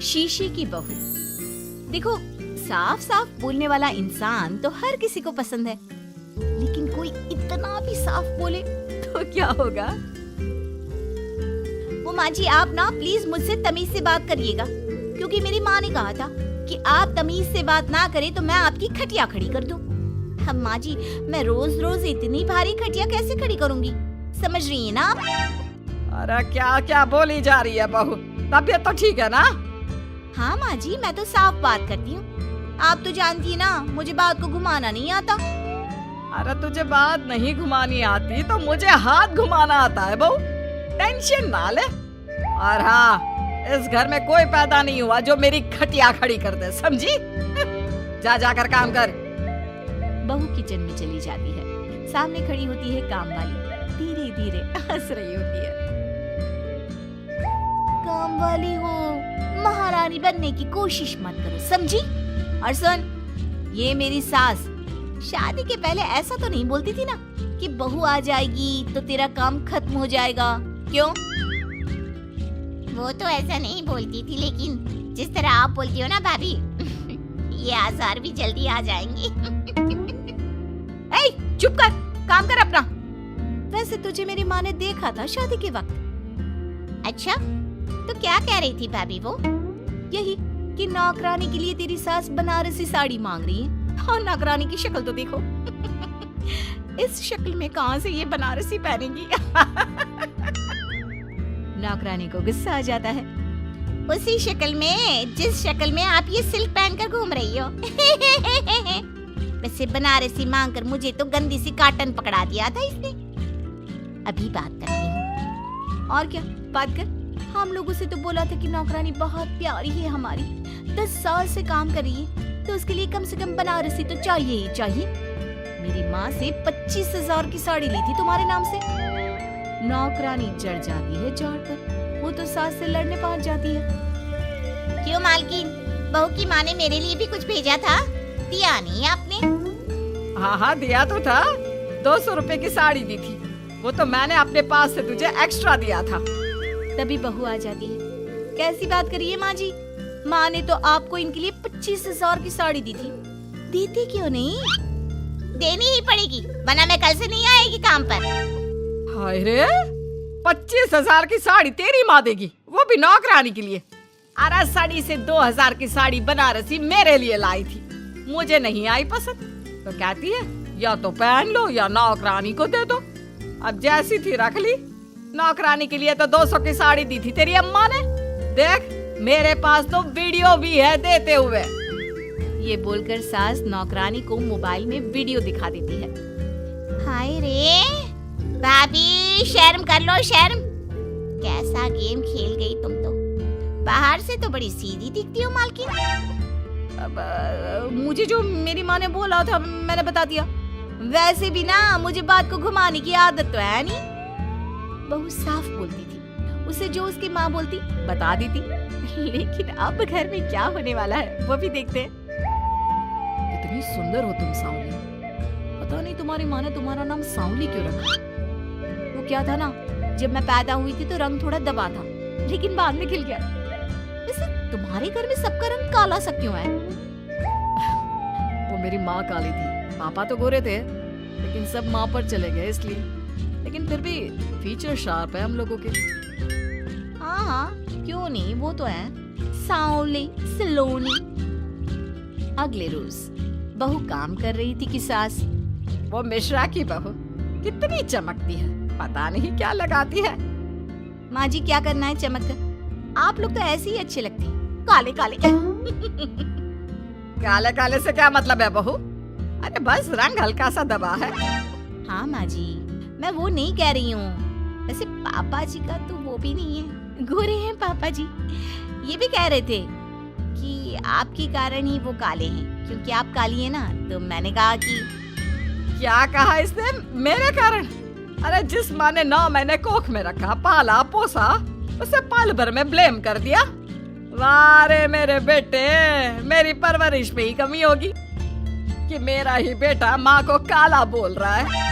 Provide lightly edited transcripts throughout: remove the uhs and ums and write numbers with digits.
शीशे की बहू। देखो, साफ साफ बोलने वाला इंसान तो हर किसी को पसंद है, लेकिन कोई इतना भी साफ बोले तो क्या होगा? वो माँ जी, आप ना प्लीज मुझसे तमीज से बात करिएगा, क्योंकि मेरी माँ ने कहा था कि आप तमीज से बात ना करें तो मैं आपकी खटिया खड़ी कर दूं। हम माँ जी, मैं रोज रोज इतनी भारी खटिया कैसे खड़ी करूंगी, समझ रही है ना आप? अरे क्या क्या बोली जा रही है बहू, तबीयत तो ठीक है ना? हाँ माँ जी, मैं तो साफ बात करती हूँ। आप तो जानती है ना, मुझे बात को घुमाना नहीं आता। अरे तुझे बात नहीं घुमानी आती तो मुझे हाथ घुमाना आता है बहू, टेंशन ना ले। और हाँ, इस घर में कोई पैदा नहीं हुआ जो मेरी खटिया खड़ी कर दे, समझी? जा जाकर काम कर। बहू किचन में चली जाती है। सामने खड़ी होती है काम वाली, धीरे धीरे हंस रही होती है। काम वाली हो, महारानी बनने की कोशिश मत करो, समझी? और सुन, ये मेरी सास शादी के पहले ऐसा तो नहीं बोलती थी ना कि बहू आ जाएगी तो तेरा काम खत्म हो जाएगा, क्यों? वो तो ऐसा नहीं बोलती थी, लेकिन जिस तरह आप बोलती हो ना भाभी, ये आसार भी जल्दी आ जाएंगे। ए, चुप कर, काम कर अपना। वैसे तुझे मेरी माँ ने देखा था शादी के वक्त। अच्छा, तो क्या कह रही थी भाभी वो? यही कि नौकरानी के लिए तेरी सास बनारसी साड़ी मांग रही है। और नौकरानी की शक्ल तो देखो। इस शक्ल में कहां से ये बनारसी पहनेगी? नौकरानी को गुस्सा आ जाता है। उसी शक्ल में जिस शक्ल में आप ये सिल्क पहनकर घूम रही हो। वैसे बनारसी मांगकर मुझे तो गंदी सी काटन पकड़ा दिया था इसने। अभी बात करती हूँ। और क्या बात कर? हम लोगों से तो बोला था कि नौकरानी बहुत प्यारी है हमारी, 10 साल से काम कर रही है, तो उसके लिए कम से कम बनारसी तो चाहिए ही चाहिए। मेरी माँ से 25,000 की साड़ी ली थी तुम्हारे नाम से। नौकरानी चढ़ जाती है झाड़ पर, वो तो सास से लड़ने पहुंच जाती है। क्यों मालकिन, बहू की माँ ने मेरे लिए भी कुछ भेजा था, दिया नहीं आपने? हाँ हाँ दिया तो था, 200 रुपए की साड़ी दी थी, वो तो मैंने अपने पास से तुझे एक्स्ट्रा दिया था। तभी बहू आ जाती है। कैसी बात करिए माँ जी, माँ ने तो आपको इनके लिए 25,000 की साड़ी दी थी, देती क्यों नहीं? देनी ही पड़ेगी, वरना मैं कल से नहीं आएगी काम पर। हाय रे, 25,000 की साड़ी तेरी माँ देगी, वो भी नौकरानी के लिए? अरे साड़ी से 2,000 की साड़ी बनारसी मेरे लिए लाई थी, मुझे नहीं आई पसंद, तो कहती है या तो पहन लो या नौकरानी को दे दो। अब जैसी थी रख ली। नौकरानी के लिए तो 200 की साड़ी दी थी तेरी अम्मा ने, देख मेरे पास तो वीडियो भी है देते हुए। ये बोलकर सास नौकरानी को मोबाइल में वीडियो दिखा देती है। हाय रे भाभी, शर्म कर लो शर्म। कैसा गेम खेल गई तुम तो। बाहर से तो बड़ी सीधी दिखती हो मालकिन। अब मुझे जो मेरी माँ ने बोला था मैंने बता दिया। वैसे भी ना मुझे बात को घुमाने की आदत तो है नहीं। बहू साफ बोलती थी, उसे जो उसकी माँ बोलती बता देती। लेकिन अब घर में क्या होने वाला है वो भी देखते हैं। कितनी सुंदर हो तुम सांवली, पता नहीं तुम्हारी माँ ने तुम्हारा नाम सांवली क्यों रखा। वो क्या था ना, जब मैं पैदा हुई थी तो रंग थोड़ा दबा था, लेकिन बाद में खिल गया। वैसे तुम्हारे घर में सबका रंग काला सा क्यों है? वो मेरी माँ काली थी, पापा तो गोरे थे, लेकिन सब माँ पर चले गए इसलिए। लेकिन फिर भी फीचर शार्प है हम लोगों के। हाँ हाँ क्यों नहीं, वो तो है सांवली सलोनी। अगले रोज बहू काम कर रही थी कि सास, वो मिश्रा की बहू कितनी चमकती है, पता नहीं क्या लगाती है। माँ जी क्या करना है चमक कर, आप लोग तो ऐसे ही अच्छे लगते हैं, काले काले। काले काले से क्या मतलब है बहू? अरे बस रंग हल्का सा दबा है। हाँ माँ जी, मैं वो नहीं कह रही हूँ। वैसे पापा जी का तो वो भी नहीं है, गोरे हैं पापा जी। ये भी कह रहे थे कि आपके कारण ही वो काले हैं, क्योंकि आप काली है ना। तो मैंने कहा कि क्या कहा इसने मेरे कारण? अरे जिस माँ ने 9 महीने कोख में रखा, पाला पोसा, उसे पल भर में ब्लेम कर दिया। वाह रे मेरे बेटे, मेरी परवरिश में ही कमी होगी कि मेरा ही बेटा माँ को काला बोल रहा है।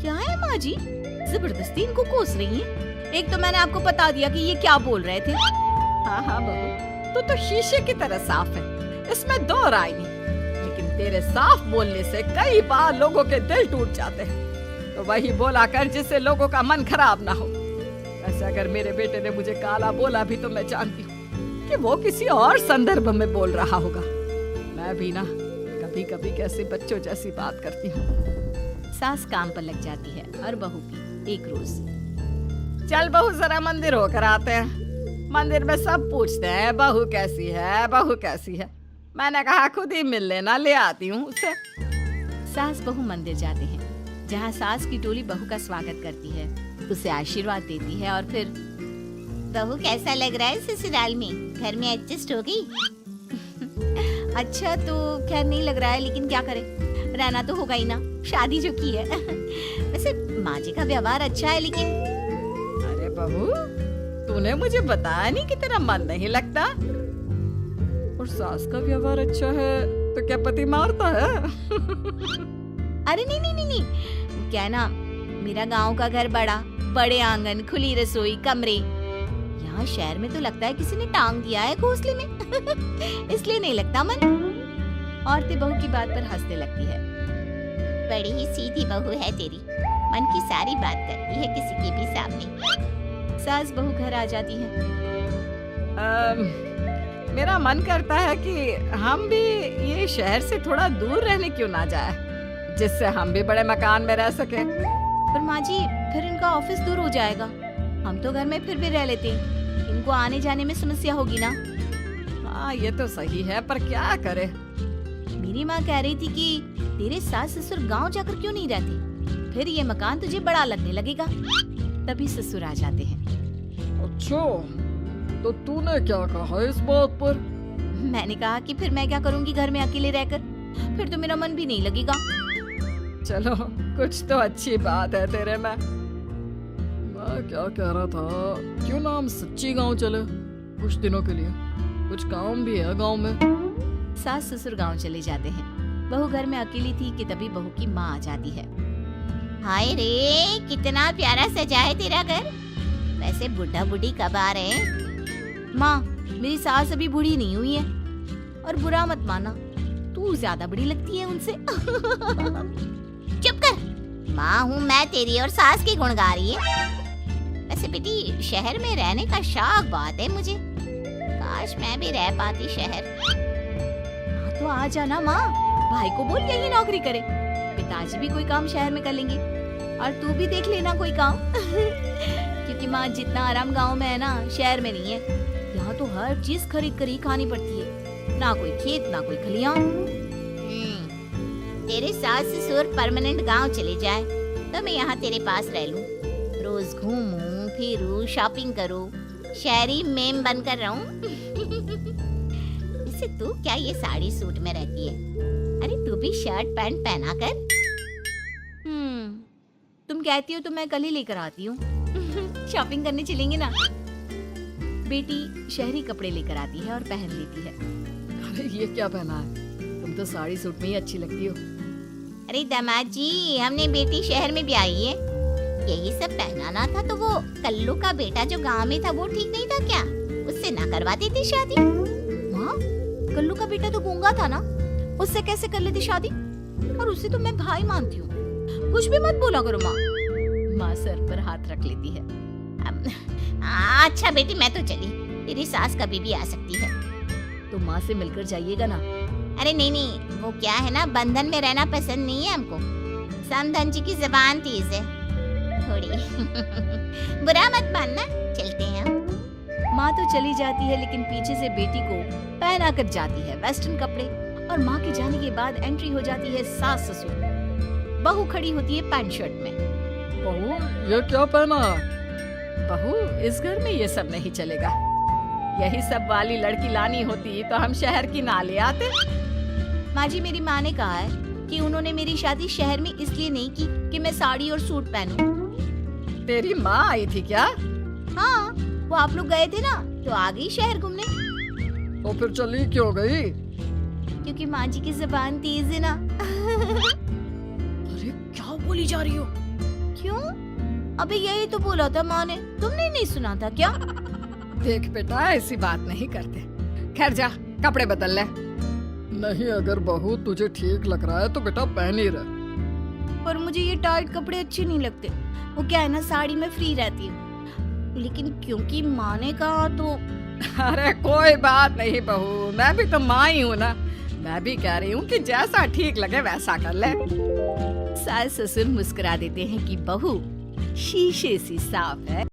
क्या है माँ जी, जबरदस्ती इनको कोस रही हैं? एक तो मैंने आपको बता दिया कि ये क्या बोल रहे थे। हाँ हाँ बहू, तू तो शीशे की तरह साफ है, इसमें दो राय नहीं। लेकिन तेरे साफ बोलने से कई बार लोगों के दिल टूट जाते हैं। तो वही बोला कर जिससे लोगों का मन खराब ना हो। वैसे अगर मेरे बेटे ने मुझे काला बोला भी तो मैं जानती हूँ कि वो किसी और संदर्भ में बोल रहा होगा। मैं भी ना कभी कभी कैसे बच्चों जैसी बात करती हूँ। सास काम पर लग जाती है और बहू भी एक रोज। चल बहू जरा मंदिर होकर आते हैं। मंदिर में सब पूछते हैं बहू कैसी है, बहू कैसी है। मैंने कहा खुद ही मिल लेना, ले आती हूँ उसे। सास बहू मंदिर जाते हैं, जहाँ सास की टोली बहू का स्वागत करती है, उसे आशीर्वाद देती है और फिर बहू कैसा लग रहा है ससुराल में? घर में एडजस्ट हो गई? अच्छा तो खैर नहीं लग रहा है, लेकिन क्या करें, रहना तो होगा ही ना, शादी जो की है। वैसे माँ जी का व्यवहार अच्छा है, लेकिन अरे बहू, तूने मुझे बताया नहीं कि तेरा मन नहीं लगता। और सास का व्यवहार अच्छा है तो क्या पति मारता है? अरे नहीं नहीं नहीं नहीं, क्या है ना, मेरा गांव का घर बड़ा, बड़े आंगन, खुली रसोई, कमरे। यहाँ शहर में तो लगता है किसी ने टांग दिया है घोंसले में। इसलिए नहीं लगता मन। औरतें बहू की बात पर हंसने लगती है। बड़ी ही सीधी बहू है तेरी, मन की सारी बात करती है किसी के भी सामने। सास बहू घर आ जाती है। मेरा मन करता है कि हम भी ये शहर से थोड़ा दूर रहने क्यों ना जाए, जिससे हम भी बड़े मकान में रह सके। पर माँ जी, फिर इनका ऑफिस दूर हो जाएगा। हम तो घर में फिर भी रह लेते, इनको आने जाने में समस्या होगी ना। हाँ ये तो सही है, पर क्या करे। मेरी माँ कह रही थी कि तेरे सास ससुर गांव जाकर क्यों नहीं रहते, फिर ये मकान तुझे बड़ा लगने लगेगा। तभी ससुर आ जाते हैं। अच्छा, तो तूने क्या कहा इस बात पर? मैंने कहा कि फिर मैं क्या करूंगी घर में अकेले रहकर, फिर तो मेरा मन भी नहीं लगेगा। चलो कुछ तो अच्छी बात है तेरे में। मैं क्या कह रहा था, क्यों ना हम सच्ची गांव चले कुछ दिनों के लिए, कुछ काम भी है गांव में। सास ससुर गांव चले जाते हैं। बहू घर में अकेली थी कि तभी बहू की माँ आ जाती है। हाय रे, कितना प्यारा सजा है तेरा घर। वैसे बुढ़ा बुढ़ी कब आ रहे हैं? माँ, मेरी सास अभी बूढ़ी नहीं हुई है, और बुरा मत माना, तू ज्यादा बड़ी लगती है उनसे। चुप कर, माँ हूँ मैं तेरी और सास की गुण गा रही है। वैसे बेटी, शहर में रहने का शौक बहुत है मुझे, काश मैं भी रह पाती शहर। तो आ जाना माँ, भाई को बोल यही नौकरी करे, पिताजी भी कोई काम शहर में कर लेंगे, और तू भी देख लेना कोई काम। क्योंकि माँ, जितना आराम गांव में है ना, शहर में नहीं है। यहाँ तो हर चीज खरीद कर ही खानी पड़ती है, ना कोई खेत ना कोई खलियान। तेरे सास ससुर परमानेंट गांव चले जाए तो मैं यहाँ तेरे पास रह लूं, रोज घूमूं फिरूं, शॉपिंग करूं, शहरी मेम बनकर रहूं। वैसे तू क्या ये साड़ी सूट में रहती है? अरे तू भी शर्ट पैंट पहना कर। तुम कहती हो तो मैं कल ही लेकर आती हूँ। शॉपिंग करने चलेंगे ना। बेटी शहरी कपड़े लेकर आती है और पहन लेती है। अरे ये क्या पहना है, तुम तो साड़ी सूट में ही अच्छी लगती हो। अरे दामाद जी, हमने बेटी शहर में भी आई है, यही सब पहनाना था। तो वो कल्लू का बेटा जो गांव में था वो ठीक नहीं था क्या? उससे ना करवा देती शादी? माँ, कल्लू का बेटा तो गूंगा था ना, उससे कैसे कर लेती शादी? और उसे तो मैं भाई मानती हूँ, कुछ भी मत बोला करो माँ। माँ सर पर हाथ रख लेती है। अच्छा बेटी, मैं तो चली, तेरी सास कभी भी आ सकती है। तो माँ से मिलकर जाइएगा ना। अरे नहीं नहीं, वो क्या है ना, बंधन में रहना पसंद नहीं है हमको। समधन जी की जबान तेज है थोड़ी। बुरा मत मानना, चलते हैं हम। माँ तो चली जाती है, लेकिन पीछे से बेटी को पहना कर जाती है वेस्टर्न कपड़े, और माँ के जाने के बाद एंट्री हो जाती है सास ससुर। बहू खड़ी होती है पैंट शर्ट में। बहू ये क्या पहना? बहू, इस घर में ये सब नहीं चलेगा। यही सब वाली लड़की लानी होती तो हम शहर की ना ले आते। माँ जी, मेरी माँ ने कहा है कि उन्होंने मेरी शादी शहर में इसलिए नहीं की कि मैं साड़ी और सूट पहनूं। तेरी माँ आई थी क्या? हाँ, वो आप लोग गए थे ना, तो आ गई शहर घूमने। तो फिर चली क्यों गई? क्योंकि माँ जी की जुबान तेज है ना। अरे क्या बोली जा रही हो? क्यों? अबे यही तो बोला था माँ ने, तुमने नहीं सुना था क्या? देख बेटा, ऐसी बात नहीं करते। खैर जा कपड़े बदल ले। नहीं, अगर बहू तुझे ठीक लग रहा है तो बेटा पहन ही रहे। पर मुझे ये टाइट कपड़े अच्छे नहीं लगते। वो क्या है ना, साड़ी में फ्री रहती हूँ, लेकिन क्योंकि माँ ने कहा तो। अरे कोई बात नहीं बहू, मैं भी तो माँ ही हूँ ना। मैं भी कह रही हूँ कि जैसा ठीक लगे वैसा कर ले। सास ससुर मुस्कुरा देते हैं कि बहू शीशे सी साफ है।